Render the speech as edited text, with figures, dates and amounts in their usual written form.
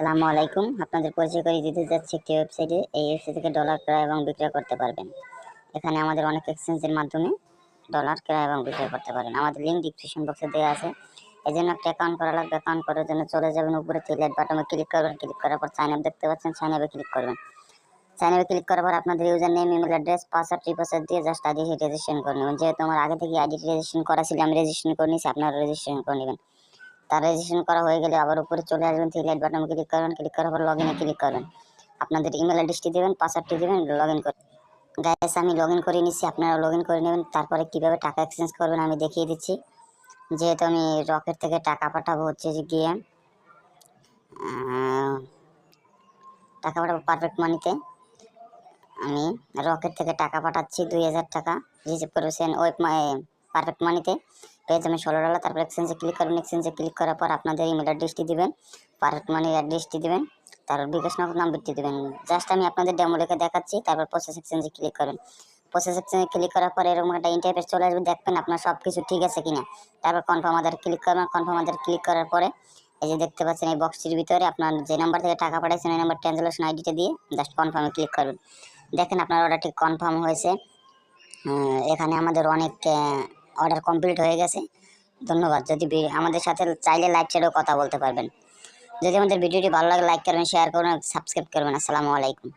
আসসালামু আলাইকুম। আপনাদের পরিচয় করিয়ে দিতে যাচ্ছি একটি ওয়েবসাইটে। এই ওয়েবসাইট থেকে ডলার ক্রয় এবং বিক্রয় করতে পারবেন। এখানে আমাদের অনেক এক্সচেঞ্জের মাধ্যমে ডলার ক্রয় এবং বিক্রয় করতে পারেন। আমাদের লিঙ্ক ডিসক্রিপশন বক্সে দেওয়া আছে। এজন্য একটা অ্যাকাউন্ট করা লাগবে। অ্যাকাউন্ট করার জন্য চলে যাবেন উপরে থ্রি লাইট বাটনে ক্লিক করবেন। ক্লিক করার পর সাইন আপ দেখতে পাচ্ছেন, সাইন আপে ক্লিক করবেন। সাইন আপে ক্লিক করার পর আপনাদের user name, email address, password, re-password দিয়ে জাস্ট আইডি রেজিস্ট্রেশন করে নেবেন। যেহেতু আমার আগে থেকে আইডি রেজিস্ট্রেশন করা ছিল, আমি রেজিস্ট্রেশন করে নিয়েছি, আপনারা রেজিস্ট্রেশন করে নেবেন। তার রেজিস্ট্রেশন করা হয়ে গেলে আবার উপরে চলে আসবেন, থ্রি লাইট বাটনে ক্লিক করবেন। ক্লিক করার পর লগইনে ক্লিক করবেন। আপনাদের ইমেল অ্যাড্রেসটি দেবেন, পাসওয়ার্ডটি দেবেন, লগইন করবেন। গাইস, আমি লগইন করে নিচ্ছি, আপনারা লগইন করে নেবেন। তারপরে কিভাবে টাকা এক্সচেঞ্জ করবেন আমি দেখিয়ে দিচ্ছি। যেহেতু আমি রকেট থেকে টাকা পাঠাবো হচ্ছে যে গিয়ে টাকা পাঠাবো পারফেক্ট মানিতে। আমি রকেট থেকে টাকা পাঠাচ্ছি 2000 টাকা রিসিভ করেছেন ওয়েব পারফেক্ট মানিতে। পেয়েছি আমি $16। তারপর এক্সচেঞ্জে ক্লিক করবেন। এক্সচেঞ্জে ক্লিক করার পর আপনাদের ইমেল অ্যাড্রেসটি দিবেন, পারফেক্ট মানির অ্যাড্রেসটি দিবেন, তারপর বিকাশ নগদ নাম্বারটি দিবেন। জাস্ট আমি আপনাদের ডেমো লেখে দেখাচ্ছি। তারপর প্রসেস এক্সচেঞ্জে ক্লিক করবেন। প্রসেস এক্সচেঞ্জে ক্লিক করার পর এরকম একটা ইন্টারফেস চলে আসবে, দেখবেন আপনার সব কিছু ঠিক আছে কিনা। তারপর কনফার্ম আদার ক্লিক করবেন। কনফার্ম আদার ক্লিক করার পরে এই যে দেখতে পাচ্ছেন এই বক্সটির ভিতরে আপনার যে নাম্বার থেকে টাকা পাঠাইছেন ওই নাম্বার ট্রানজাকশন আইডিটা দিয়ে জাস্ট কনফার্মে ক্লিক করবেন। দেখেন আপনার অর্ডারটি কনফার্ম হয়েছে। এখানে আমাদের অনেক অর্ডার কমপ্লিট হয়ে গেছে। ধন্যবাদ। যদি আমাদের সাথে চাইলে লাইভ চ্যাটেও কথা বলতে পারবেন। যদি আমাদের ভিডিওটি ভালো লাগে লাইক করবেন, শেয়ার করবেন, সাবস্ক্রাইব করবেন। আসসালামু আলাইকুম।